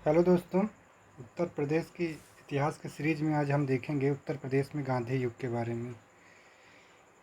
Hello दोस्तों। उत्तर प्रदेश के इतिहास के सीरीज में आज हम देखेंगे उत्तर प्रदेश में गांधी युग के बारे में।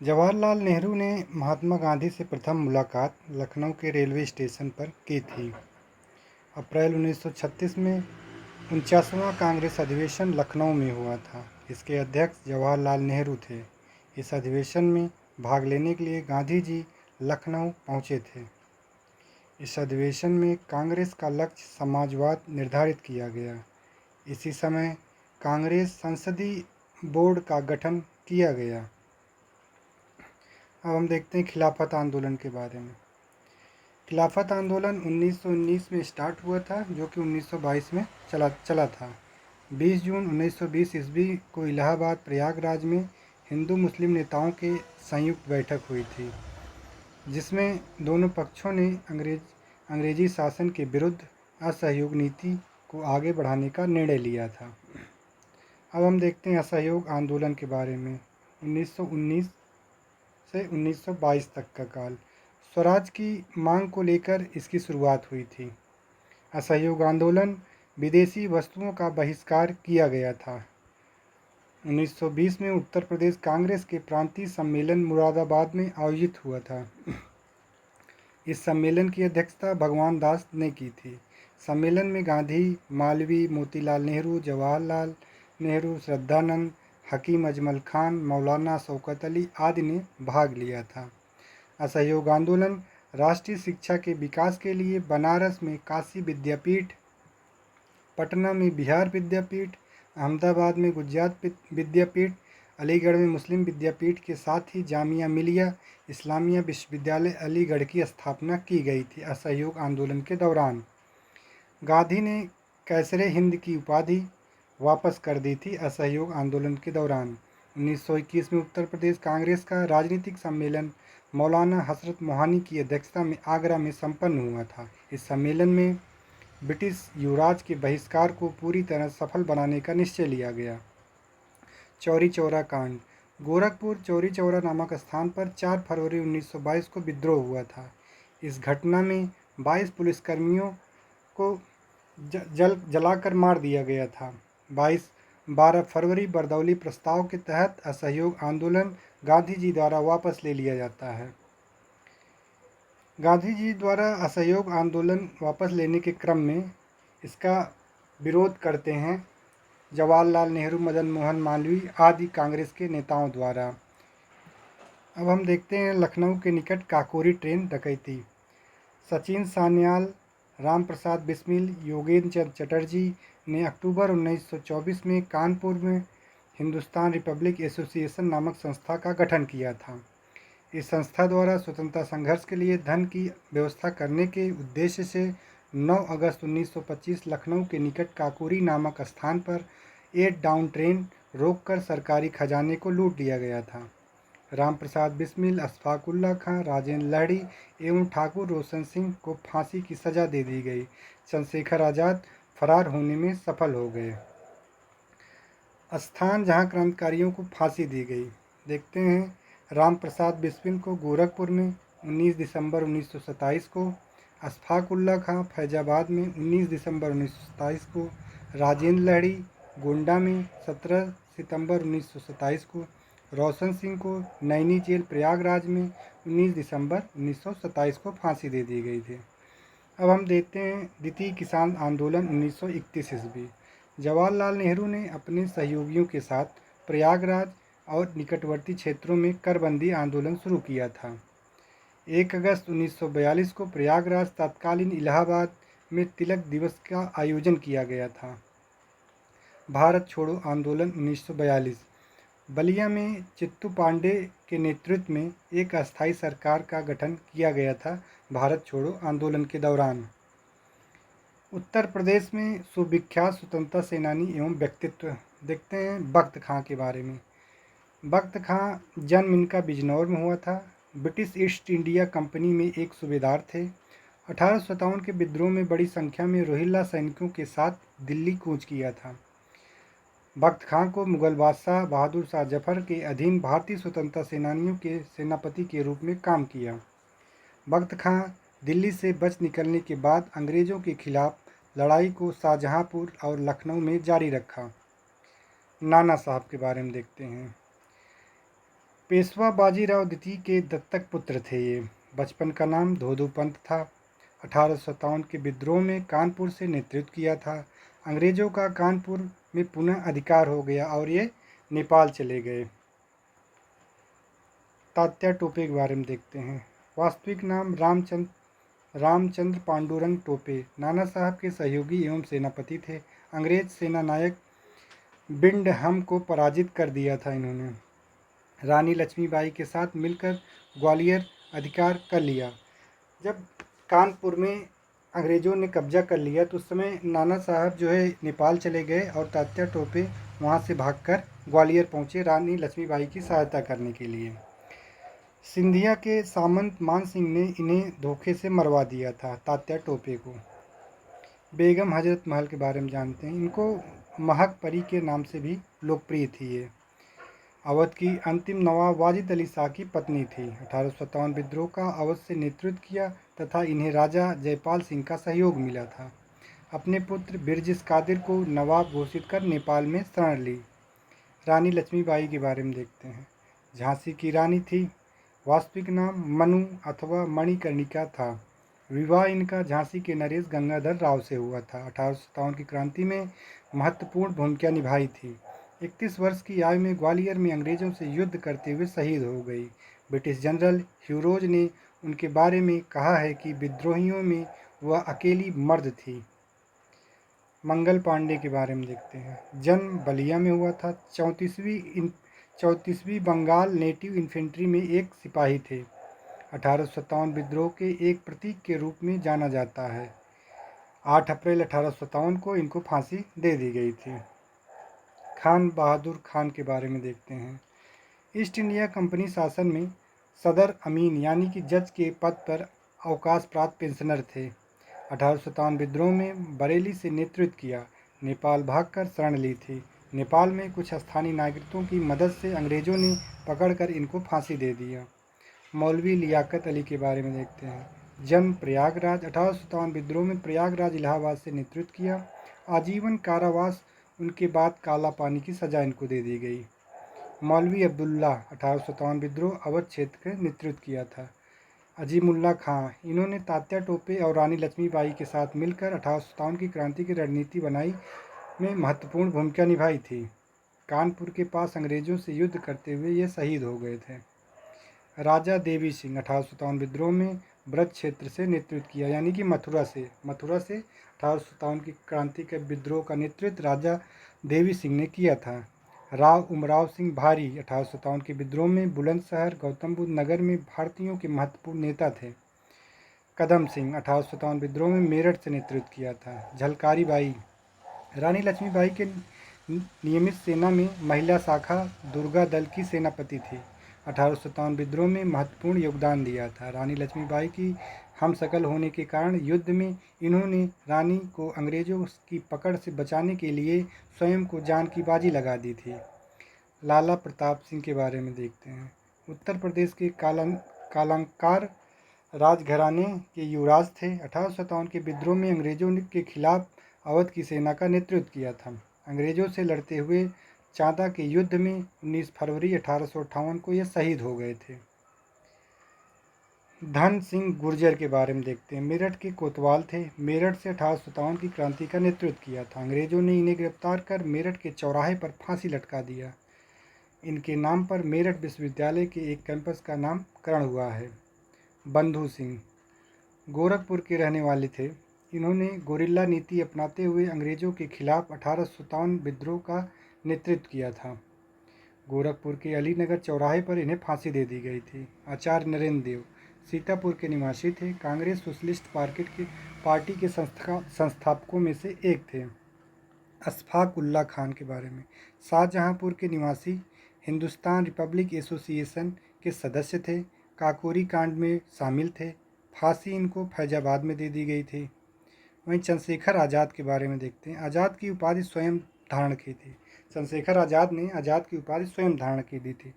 जवाहरलाल नेहरू ने महात्मा गांधी से प्रथम मुलाकात लखनऊ के रेलवे स्टेशन पर की थी। अप्रैल 1936 में 49वां कांग्रेस अधिवेशन लखनऊ में हुआ था। इसके अध्यक्ष जवाहरलाल नेहरू थे। इस अधिवेशन में भाग लेने के लिए गांधी जी लखनऊ पहुँचे थे। इस अधिवेशन में कांग्रेस का लक्ष्य समाजवाद निर्धारित किया गया। इसी समय कांग्रेस संसदीय बोर्ड का गठन किया गया। अब हम देखते हैं खिलाफत आंदोलन के बारे में। खिलाफत आंदोलन 1919 में स्टार्ट हुआ था, जो कि 1922 में चला था। 20 जून 1920 ईस्वी को इलाहाबाद प्रयागराज में हिंदू मुस्लिम नेताओं के संयुक्त बैठक हुई थी, जिसमें दोनों पक्षों ने अंग्रेजी शासन के विरुद्ध असहयोग नीति को आगे बढ़ाने का निर्णय लिया था। अब हम देखते हैं असहयोग आंदोलन के बारे में। 1919 से 1922 तक का काल। स्वराज की मांग को लेकर इसकी शुरुआत हुई थी। असहयोग आंदोलन विदेशी वस्तुओं का बहिष्कार किया गया था। 1920 में उत्तर प्रदेश कांग्रेस के प्रांतीय सम्मेलन मुरादाबाद में आयोजित हुआ था। इस सम्मेलन की अध्यक्षता भगवान दास ने की थी। सम्मेलन में गांधी, मालवीय, मोतीलाल नेहरू, जवाहरलाल नेहरू, श्रद्धानंद, हकीम अजमल खान, मौलाना शौकत अली आदि ने भाग लिया था। असहयोग आंदोलन राष्ट्रीय शिक्षा के विकास के लिए बनारस में काशी विद्यापीठ, पटना में बिहार विद्यापीठ, अहमदाबाद में गुजरात विद्यापीठ, अलीगढ़ में मुस्लिम विद्यापीठ के साथ ही जामिया मिलिया इस्लामिया विश्वविद्यालय अलीगढ़ की स्थापना की गई थी। असहयोग आंदोलन के दौरान गांधी ने कैसरे हिंद की उपाधि वापस कर दी थी। असहयोग आंदोलन के दौरान 1921 में उत्तर प्रदेश कांग्रेस का राजनीतिक सम्मेलन मौलाना हसरत मोहानी की अध्यक्षता में आगरा में संपन्न हुआ था। इस सम्मेलन में ब्रिटिश युवराज के बहिष्कार को पूरी तरह सफल बनाने का निश्चय लिया गया। चौरी चौरा कांड। गोरखपुर चौरी चौरा नामक स्थान पर 4 फरवरी 1922 को विद्रोह हुआ था। इस घटना में 22 पुलिसकर्मियों को जलाकर मार दिया गया था। 12 फरवरी बरदौली प्रस्ताव के तहत असहयोग आंदोलन गांधी जी द्वारा वापस ले लिया जाता है। गांधी जी द्वारा असहयोग आंदोलन वापस लेने के क्रम में इसका विरोध करते हैं जवाहरलाल नेहरू, मदन मोहन मालवीय आदि कांग्रेस के नेताओं द्वारा। अब हम देखते हैं लखनऊ के निकट काकोरी ट्रेन डकैती। सचिन सान्याल, राम प्रसाद बिस्मिल, योगेंद्र चंद चटर्जी ने अक्टूबर 1924 में कानपुर में हिंदुस्तान रिपब्लिक एसोसिएशन नामक संस्था का गठन किया था। इस संस्था द्वारा स्वतंत्रता संघर्ष के लिए धन की व्यवस्था करने के उद्देश्य से 9 अगस्त 1925 लखनऊ के निकट काकोरी नामक स्थान पर 8 डाउन ट्रेन रोककर सरकारी खजाने को लूट लिया गया था। राम प्रसाद बिस्मिल, अशफाक उल्लाह खां, राजेंद्र लाहिड़ी एवं ठाकुर रोशन सिंह को फांसी की सजा दे दी गई। चंद्रशेखर आज़ाद फरार होने में सफल हो गए। स्थान जहां क्रांतिकारियों को फांसी दी गई। देखते हैं राम प्रसाद बिस्मिल को गोरखपुर में 19 दिसंबर 1927 को, अशफाक उल्लाह खां फैजाबाद में 19 दिसंबर 1927 को, राजेंद्र लाहिड़ी गोंडा में 17 सितंबर 1927 को, रोशन सिंह को नैनी जेल प्रयागराज में 19 दिसंबर 1927 को फांसी दे दी गई थी। अब हम देखते हैं द्वितीय किसान आंदोलन 1931 ईस्वी। जवाहरलाल नेहरू ने अपने सहयोगियों के साथ प्रयागराज और निकटवर्ती क्षेत्रों में करबंदी आंदोलन शुरू किया था। 1 अगस्त 1942 को प्रयागराज तत्कालीन इलाहाबाद में तिलक दिवस का आयोजन किया गया था। भारत छोड़ो आंदोलन 1942। बलिया में चित्तू पांडे के नेतृत्व में एक अस्थायी सरकार का गठन किया गया था। भारत छोड़ो आंदोलन के दौरान उत्तर प्रदेश में सुविख्यात स्वतंत्रता सेनानी एवं व्यक्तित्व देखते हैं बख्त खां के बारे में। बख्त खां जन्म इनका बिजनौर में हुआ था। ब्रिटिश ईस्ट इंडिया कंपनी में एक सूबेदार थे। 1857 के विद्रोह में बड़ी संख्या में रोहिल्ला सैनिकों के साथ दिल्ली कूच किया था। बख्त खां को मुगल बादशाह बहादुर शाह जफर के अधीन भारतीय स्वतंत्रता सेनानियों के सेनापति के रूप में काम किया। बख्त खां दिल्ली से बच निकलने के बाद अंग्रेज़ों के खिलाफ लड़ाई को शाहजहांपुर और लखनऊ में जारी रखा। नाना साहब के बारे में देखते हैं। पेशवा बाजीराव द्वितीय के दत्तक पुत्र थे ये। बचपन का नाम धोधू पंत था। 1857 के विद्रोह में कानपुर से नेतृत्व किया था। अंग्रेज़ों का कानपुर में पुनः अधिकार हो गया और ये नेपाल चले गए। तात्या टोपे के बारे में देखते हैं। वास्तविक नाम रामचंद्र पांडुरंग टोपे नाना साहब के सहयोगी एवं सेनापति थे। अंग्रेज सेना नायक बिंडहम को पराजित कर दिया था इन्होंने। रानी लक्ष्मीबाई के साथ मिलकर ग्वालियर अधिकार कर लिया। जब कानपुर में अंग्रेज़ों ने कब्जा कर लिया तो उस समय नाना साहब जो है नेपाल चले गए और तात्या टोपे वहाँ से भागकर ग्वालियर पहुँचे रानी लक्ष्मीबाई की सहायता करने के लिए। सिंधिया के सामंत मान सिंह ने इन्हें धोखे से मरवा दिया था तात्या टोपे को। बेगम हजरत महल के बारे में जानते हैं। इनको महक परी के नाम से भी लोकप्रिय थी ये। अवध की अंतिम नवाब वाजिद अली शाह की पत्नी थी। 1857 विद्रोह का अवध से नेतृत्व किया तथा इन्हें राजा जयपाल सिंह का सहयोग मिला था। अपने पुत्र बिरजिस कादिर को नवाब घोषित कर नेपाल में शरण ली। रानी लक्ष्मीबाई के बारे में देखते हैं। झांसी की रानी थी। वास्तविक नाम मनु अथवा मणिकर्णिका था। विवाह इनका झांसी के नरेश गंगाधर राव से हुआ था। 1857 की क्रांति में महत्वपूर्ण भूमिका निभाई थी। 31 वर्ष की आयु में ग्वालियर में अंग्रेज़ों से युद्ध करते हुए शहीद हो गई। ब्रिटिश जनरल ह्यूरोज ने उनके बारे में कहा है कि विद्रोहियों में वह अकेली मर्द थी। मंगल पांडे के बारे में देखते हैं। जन्म बलिया में हुआ था। 34वीं बंगाल नेटिव इन्फेंट्री में एक सिपाही थे। 1857 विद्रोह के एक प्रतीक के रूप में जाना जाता है। 8 अप्रैल 1857 को इनको फांसी दे दी गई थी। खान बहादुर खान के बारे में देखते हैं। ईस्ट इंडिया कंपनी शासन में सदर अमीन यानी कि जज के पद पर अवकाश प्राप्त पेंशनर थे। 1857 विद्रोह में बरेली से नेतृत्व किया। नेपाल भागकर शरण ली थी। नेपाल में कुछ स्थानीय नागरिकों की मदद से अंग्रेज़ों ने पकड़कर इनको फांसी दे दिया। मौलवी लियाकत अली के बारे में देखते हैं। जन्म प्रयागराज। 1857 विद्रोह में प्रयागराज इलाहाबाद से नेतृत्व किया। आजीवन कारावास उनके बाद काला पानी की सज़ा इनको दे दी गई। मौलवी अब्दुल्ला 1857 विद्रोह अवध क्षेत्र का नेतृत्व किया था। अजीमुल्ला खां इन्होंने तात्या टोपे और रानी लक्ष्मीबाई के साथ मिलकर 1857 की क्रांति की रणनीति बनाई में महत्वपूर्ण भूमिका निभाई थी। कानपुर के पास अंग्रेज़ों से युद्ध करते हुए ये शहीद हो गए थे। राजा देवी सिंह 1857 विद्रोह में ब्रज क्षेत्र से नेतृत्व किया यानी कि मथुरा से 1857 की क्रांति के विद्रोह का नेतृत्व राजा देवी सिंह ने किया था। राव उमराव सिंह भारी 1857 के विद्रोह में बुलंदशहर गौतम बुद्ध नगर में भारतीयों के महत्वपूर्ण नेता थे। कदम सिंह 1857 विद्रोह में मेरठ से नेतृत्व किया था। झलकारी बाई रानी लक्ष्मीबाई के नियमित सेना में महिला शाखा दुर्गा दल की सेनापति थी। 1857 विद्रोह में महत्वपूर्ण योगदान दिया था। रानी लक्ष्मीबाई की हमशक्ल होने के कारण युद्ध में इन्होंने रानी को अंग्रेज़ों की पकड़ से बचाने के लिए स्वयं को जान की बाजी लगा दी थी। लाला प्रताप सिंह के बारे में देखते हैं। उत्तर प्रदेश के कालंकार राजघराने के युवराज थे। 1857 के विद्रोह में अंग्रेज़ों के खिलाफ अवध की सेना का नेतृत्व किया था। अंग्रेज़ों से लड़ते हुए चांदा के युद्ध में 19 फरवरी 1858 को ये शहीद हो गए थे। धन सिंह गुर्जर के बारे में देखते हैं। मेरठ के कोतवाल थे। मेरठ से 1857 की क्रांति का नेतृत्व किया था। अंग्रेज़ों ने इन्हें गिरफ्तार कर मेरठ के चौराहे पर फांसी लटका दिया। इनके नाम पर मेरठ विश्वविद्यालय के एक कैंपस का नामकरण हुआ है। बंधु सिंह गोरखपुर के रहने वाले थे। इन्होंने गोरिल्ला नीति अपनाते हुए अंग्रेज़ों के खिलाफ 1857 विद्रोह का नेतृत्व किया था। गोरखपुर के अलीनगर चौराहे पर इन्हें फांसी दे दी गई थी। आचार्य नरेंद्र देव सीतापुर के निवासी थे। कांग्रेस सोशलिस्ट पार्टी के संस्थापकों में से एक थे। अशफाक उल्ला खान के बारे में शाहजहांपुर के निवासी, हिंदुस्तान रिपब्लिक एसोसिएशन के सदस्य थे। काकोरी कांड में शामिल थे। फांसी इनको फैजाबाद में दे दी गई थी। वहीं चंद्रशेखर आज़ाद के बारे में देखते हैं। आज़ाद की उपाधि स्वयं धारण की थी। चंद्रशेखर आज़ाद ने आज़ाद की उपाधि स्वयं धारण की दी थी।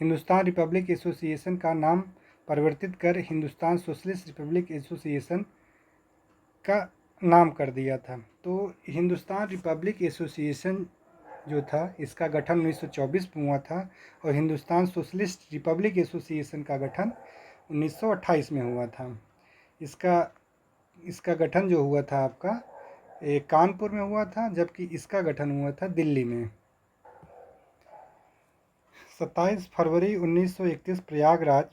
हिंदुस्तान रिपब्लिक एसोसिएशन का नाम परिवर्तित कर हिंदुस्तान सोशलिस्ट रिपब्लिक एसोसिएशन का नाम कर दिया था। तो हिंदुस्तान रिपब्लिक एसोसिएशन जो था इसका गठन 1924 में हुआ था और हिंदुस्तान सोशलिस्ट रिपब्लिक एसोसिएशन का गठन 1928 में हुआ था। इसका इसका गठन जो हुआ था आपका कानपुर में हुआ था, जबकि इसका गठन हुआ था दिल्ली में। 27 फरवरी 1931 प्रयागराज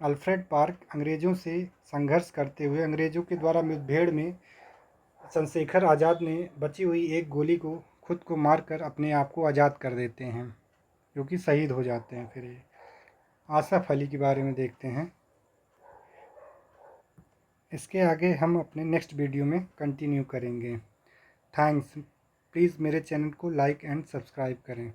अल्फ्रेड पार्क अंग्रेज़ों से संघर्ष करते हुए अंग्रेज़ों के द्वारा मुठभेड़ में चंद्रशेखर आज़ाद ने बची हुई एक गोली को खुद को मारकर अपने आप को आज़ाद कर देते हैं, जो कि शहीद हो जाते हैं। फिर ये आसफ अली के बारे में देखते हैं। इसके आगे हम अपने नेक्स्ट वीडियो में कंटिन्यू करेंगे। थैंक्स। प्लीज़ मेरे चैनल को लाइक एंड सब्सक्राइब करें।